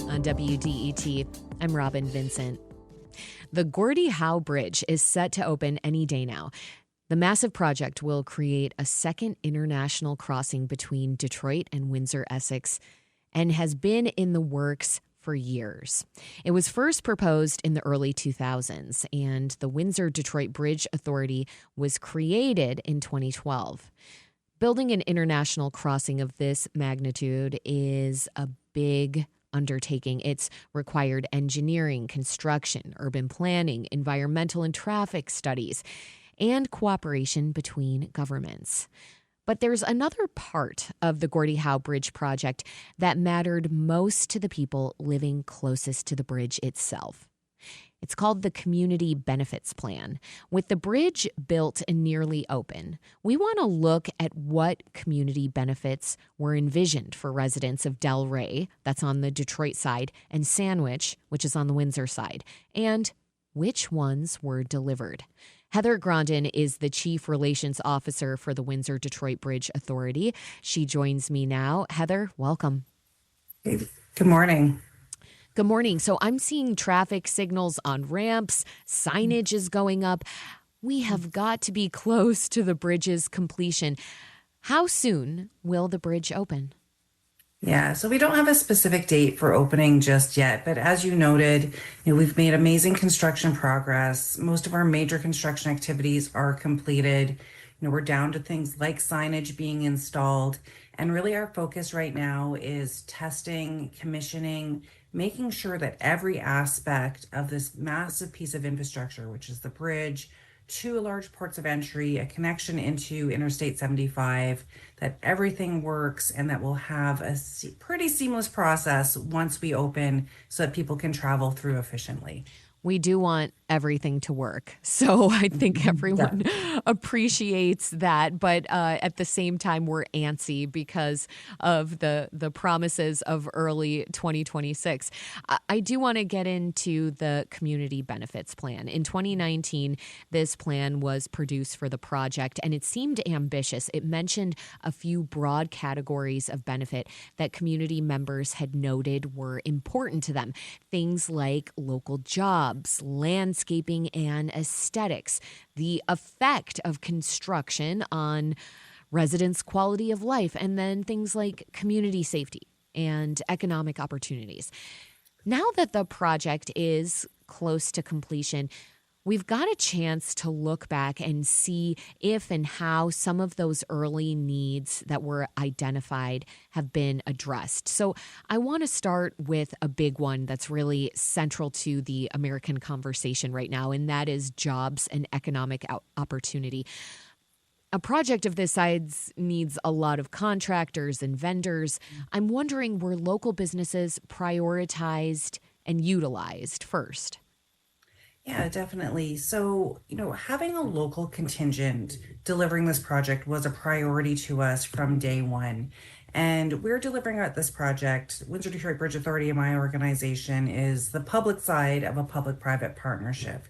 On WDET, I'm Robin Vincent. The Gordie Howe Bridge is set to open any day now. The massive project will create a second international crossing between Detroit and Windsor, Essex, and has been in the works for years. It was first proposed in the early 2000s, and the Windsor Detroit Bridge Authority was created in 2012. Building an international crossing of this magnitude is a big undertaking. It's required engineering, construction, urban planning, environmental and traffic studies, and cooperation between governments. But there's another part of the Gordie Howe Bridge project that mattered most to the people living closest to the bridge itself. It's called the Community Benefits Plan. With the bridge built and nearly open, we want to look at what community benefits were envisioned for residents of Delray, that's on the Detroit side, and Sandwich, which is on the Windsor side, and which ones were delivered. Heather Grondin is the Chief Relations Officer for the Windsor Detroit Bridge Authority. She joins me now. Heather, welcome. Hey, good morning. Good morning. So I'm seeing traffic signals on ramps, signage is going up. We have got to be close to the bridge's completion. How soon will the bridge open? Yeah, so we don't have a specific date for opening just yet, but as you noted, we've made amazing construction progress. Most of our major construction activities are completed. We're down to things like signage being installed, and really our focus right now is testing, commissioning, making sure that every aspect of this massive piece of infrastructure, which is the bridge, two large ports of entry, a connection into Interstate 75, that everything works and that we'll have a pretty seamless process once we open so that people can travel through efficiently. We do want everything to work. So I think everyone appreciates that. But at the same time, we're antsy because of the promises of early 2026. I do want to get into the community benefits plan. In 2019, this plan was produced for the project, and it seemed ambitious. It mentioned a few broad categories of benefit that community members had noted were important to them. Things like local jobs, landscaping, and aesthetics, the effect of construction on residents' quality of life, and then things like community safety and economic opportunities. Now that the project is close to completion, we've got a chance to look back and see if and how some of those early needs that were identified have been addressed. So I want to start with a big one that's really central to the American conversation right now, and that is jobs and economic opportunity. A project of this size needs a lot of contractors and vendors. I'm wondering, were local businesses prioritized and utilized first? Yeah, definitely. So, having a local contingent delivering this project was a priority to us from day one. And we're delivering out this project. Windsor Detroit Bridge Authority, and my organization, is the public side of a public-private partnership.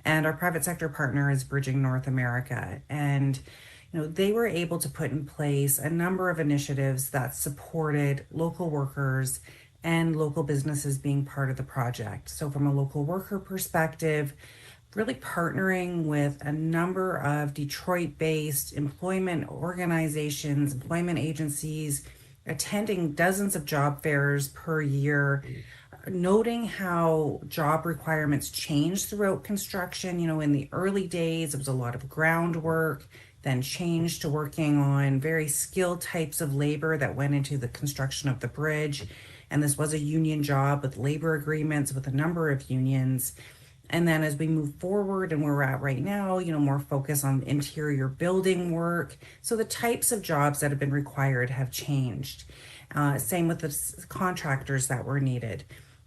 And our private sector partner is Bridging North America. And, they were able to put in place a number of initiatives that supported local workers and local businesses being part of the project. So from a local worker perspective, really partnering with a number of Detroit-based employment organizations, employment agencies, attending dozens of job fairs per year, noting how job requirements change throughout construction. In the early days, it was a lot of groundwork, then changed to working on very skilled types of labor that went into the construction of the bridge. And this was a union job with labor agreements with a number of unions. And then as we move forward and where we're at right now, more focus on interior building work. So the types of jobs that have been required have changed. Same with the contractors that were needed.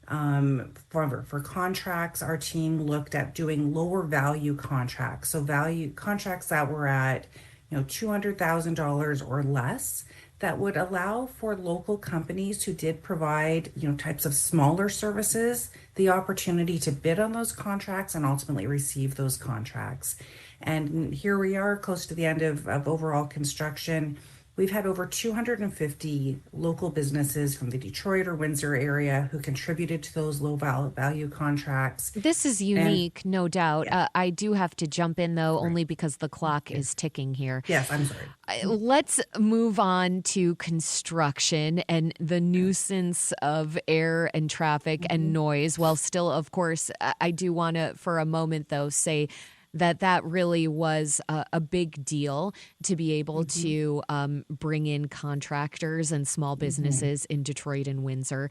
For contracts, our team looked at doing lower value contracts. So value contracts that were at, $200,000 or less, that would allow for local companies who did provide, types of smaller services, the opportunity to bid on those contracts and ultimately receive those contracts. And here we are close to the end of overall construction. We've had over 250 local businesses from the Detroit or Windsor area who contributed to those value contracts. This is And unique, no doubt. yeah, I do have to jump in, though, right. only because the clock Yes, is ticking here. yes, I'm sorry. Let's move on to construction and the nuisance of air and traffic and Mhm. noise. While still, of course, I do want to, for a moment, though, say that really was a big deal to be able Mhm. to bring in contractors and small Mhm. businesses in Detroit and Windsor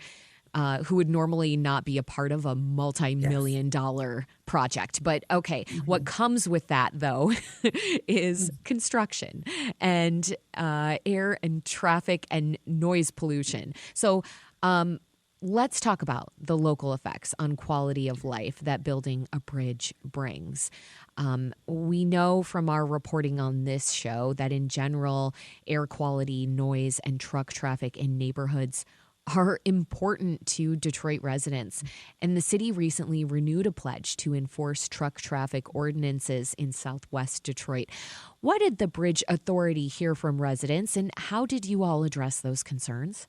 who would normally not be a part of a Yes. multi-million-dollar project. But okay, what Mhm. comes with that, though, is Mhm. construction and air and traffic and noise pollution. So let's talk about the local effects on quality of life that building a bridge brings. We know from our reporting on this show that in general, air quality, noise, and truck traffic in neighborhoods are important to Detroit residents. And the city recently renewed a pledge to enforce truck traffic ordinances in Southwest Detroit. What did the Bridge Authority hear from residents, and how did you all address those concerns?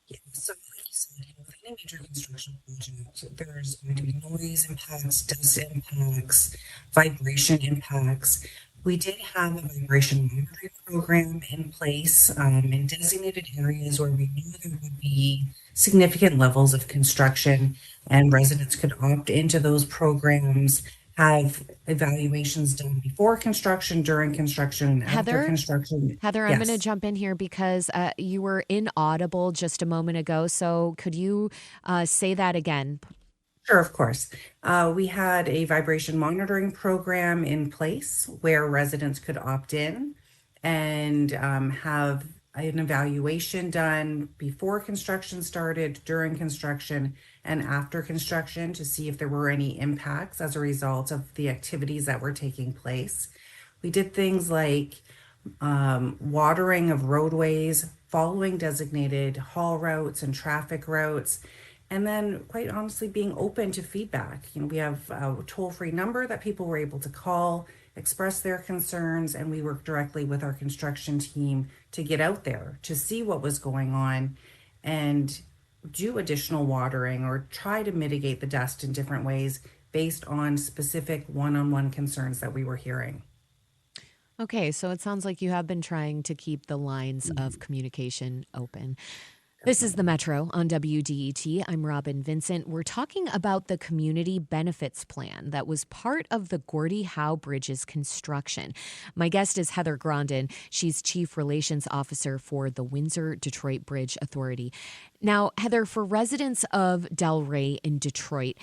Yeah, so like you said, with any major construction project, there's going to be noise impacts, dust impacts, vibration impacts. We did have a vibration monitoring program in place in designated areas where we knew there would be significant levels of construction, and residents could opt into those programs, have evaluations done before construction, during construction, and after Heather? construction. Heather, I'm going to Yes. jump in here because you were inaudible just a moment ago. So could you say that again? Sure, of course. We had a vibration monitoring program in place where residents could opt in and have an evaluation done before construction started, during construction, and after construction to see if there were any impacts as a result of the activities that were taking place. We did things like watering of roadways, following designated haul routes and traffic routes, and then quite honestly being open to feedback. We have a toll-free number that people were able to call, express their concerns, and we worked directly with our construction team to get out there to see what was going on and do additional watering or try to mitigate the dust in different ways based on specific one-on-one concerns that we were hearing. Okay, so it sounds like you have been trying to keep the lines of Mhm. communication open. This is the Definitely. Metro on WDET. I'm Robin Vincent. We're talking about the community benefits plan that was part of the Gordie Howe Bridge's construction. My guest is Heather Grondin. She's Chief Relations Officer for the Windsor Detroit Bridge Authority. Now, Heather, for residents of Delray in Detroit,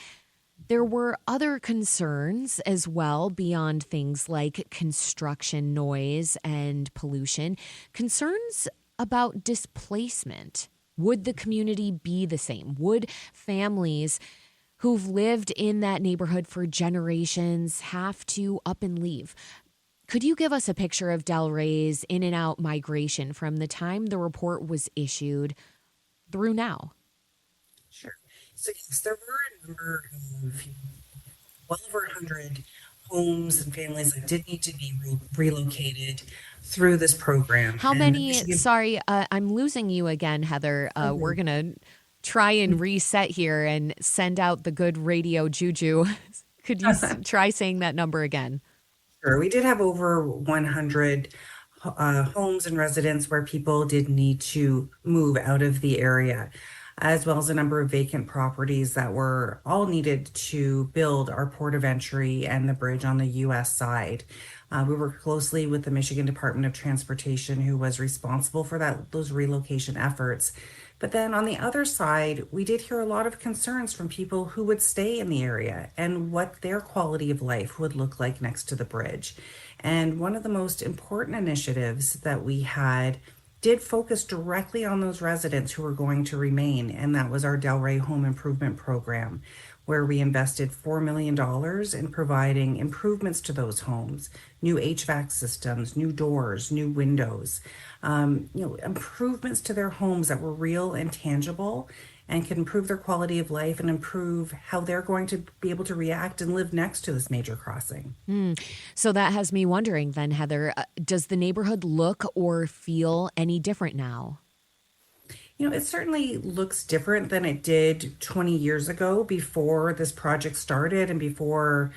there were other concerns as well beyond things like construction noise and pollution. Concerns about displacement. Would the community be the same? Would families who've lived in that neighborhood for generations have to up and leave? Could you give us a picture of Delray's in and out migration from the time the report was issued through now? Sure. So yes, there were a number of well over 100 homes and families that did need to be relocated through this program. How And the many? Michigan, Sorry, I'm losing you again, Heather. We're okay, going to try and reset here and send out the good radio juju. Could you try saying that number again? sure, we did have over 100 homes and residents where people did need to move out of the area, as well as a number of vacant properties that were all needed to build our port of entry and the bridge on the US side. We worked closely with the Michigan Department of Transportation, who was responsible for those relocation efforts. But then on the other side, we did hear a lot of concerns from people who would stay in the area and what their quality of life would look like next to the bridge. And one of the most important initiatives that we had did focus directly on those residents who were going to remain, and that was our Delray Home Improvement Program, where we invested $4 million dollars in providing improvements to those homes, new HVAC systems, new doors, new windows, improvements to their homes that were real and tangible and can improve their quality of life and improve how they're going to be able to react and live next to this major crossing. So that has me wondering then, Heather, does the neighborhood look or feel any different now? It certainly looks different than it did 20 years ago before this project started and before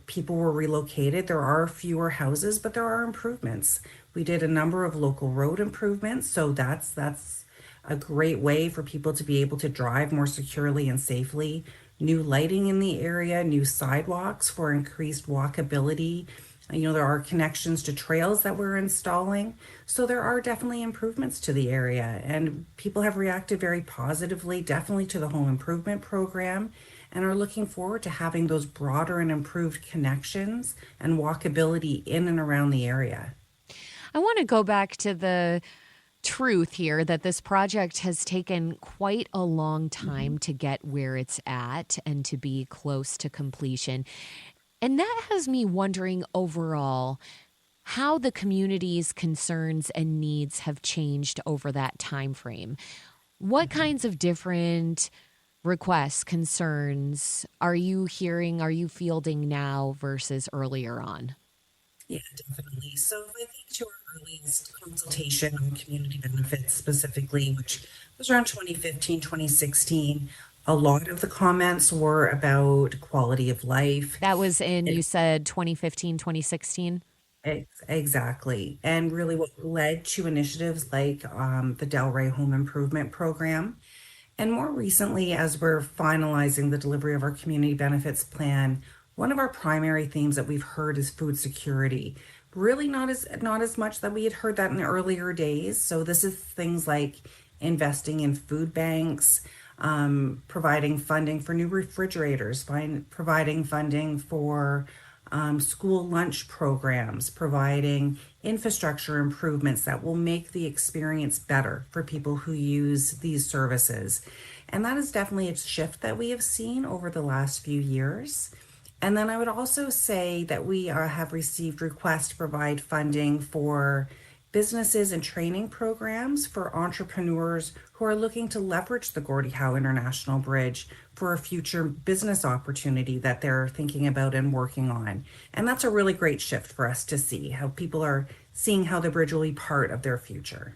people were relocated. There are fewer houses, but there are improvements. We did a number of local road improvements, so that's a great way for people to be able to drive more securely and safely. New lighting in the area, new sidewalks for increased walkability. There are connections to trails that we're installing. So there are definitely improvements to the area, and people have reacted very positively, definitely to the home improvement program, and are looking forward to having those broader and improved connections and walkability in and around the area. I want to go back to the truth here that this project has taken quite a long time to get where it's at and to be close to completion. And that has me wondering overall how the community's concerns and needs have changed over that time frame. What kinds of different requests, concerns are you hearing, are you fielding now versus earlier on? Yeah, definitely. So if I think to our earliest consultation on community benefits specifically, which was around 2015, 2016, a lot of the comments were about quality of life. That was in, you It, said 2015, 2016? exactly. And really what led to initiatives like the Delray Home Improvement Program. And more recently, as we're finalizing the delivery of our community benefits plan, one of our primary themes that we've heard is food security. Really not as much that we had heard that in the earlier days. So this is things like investing in food banks, providing funding for new refrigerators, providing funding for school lunch programs, providing infrastructure improvements that will make the experience better for people who use these services. And that is definitely a shift that we have seen over the last few years. And then I would also say that we have received requests to provide funding for businesses and training programs for entrepreneurs who are looking to leverage the Gordie Howe International Bridge for a future business opportunity that they're thinking about and working on. And that's a really great shift for us to see how people are seeing how the bridge will be part of their future.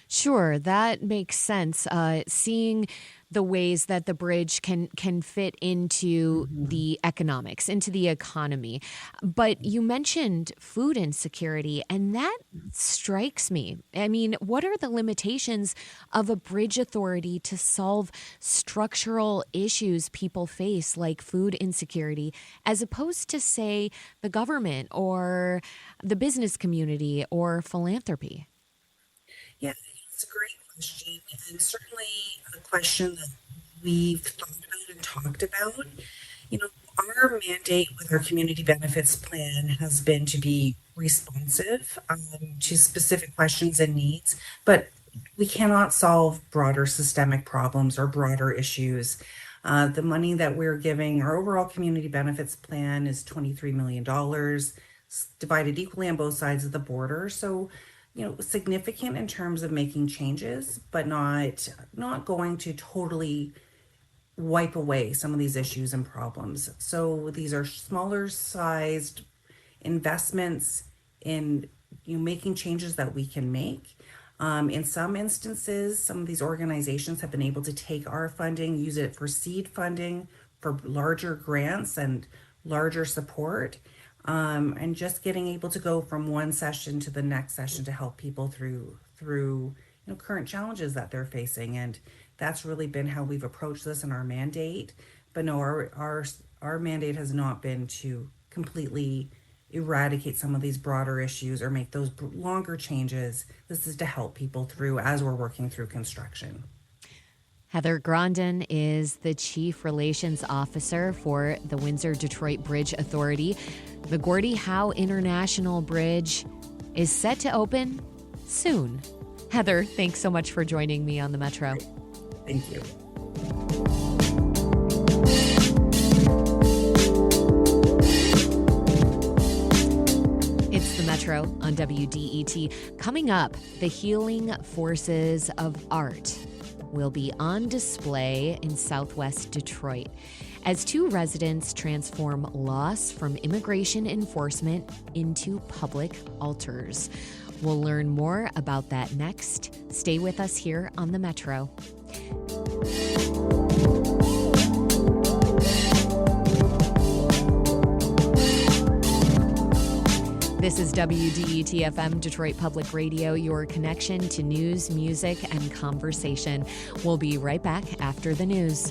Sure, that makes sense. Seeing the ways that the bridge can fit into the economics, into the economy. But you mentioned food insecurity, and that strikes me. I mean, what are the limitations of a bridge authority to solve structural issues people face, like food insecurity, as opposed to, say, the government or the business community or philanthropy? Yeah, it's a great question, and certainly a question that we've thought about and talked about. You know, our mandate with our community benefits plan has been to be responsive to specific questions and needs, but we cannot solve broader systemic problems or broader issues. The money that we're giving, our overall community benefits plan is $23 million, divided equally on both sides of the border. So, significant in terms of making changes, but not going to totally wipe away some of these issues and problems. So these are smaller sized investments in making changes that we can make. In some instances, some of these organizations have been able to take our funding, use it for seed funding, for larger grants and larger support, and just getting able to go from one session to the next session to help people through current challenges that they're facing. And that's really been how we've approached this in our mandate. But no, our mandate has not been to completely eradicate some of these broader issues or make those longer changes. This is to help people through as we're working through construction. Heather Grondin is the Chief Relations Officer for the Windsor Detroit Bridge Authority. The Gordie Howe International Bridge is set to open soon. Heather, thanks so much for joining me on the Metro. Thank you. It's the Metro on WDET. Coming up, the healing forces of art. will be on display in Southwest Detroit as two residents transform loss from immigration enforcement into public altars. We'll learn more about that next. Stay with us here on the Metro. This is WDET-FM, Detroit Public Radio, your connection to news, music, and conversation. We'll be right back after the news.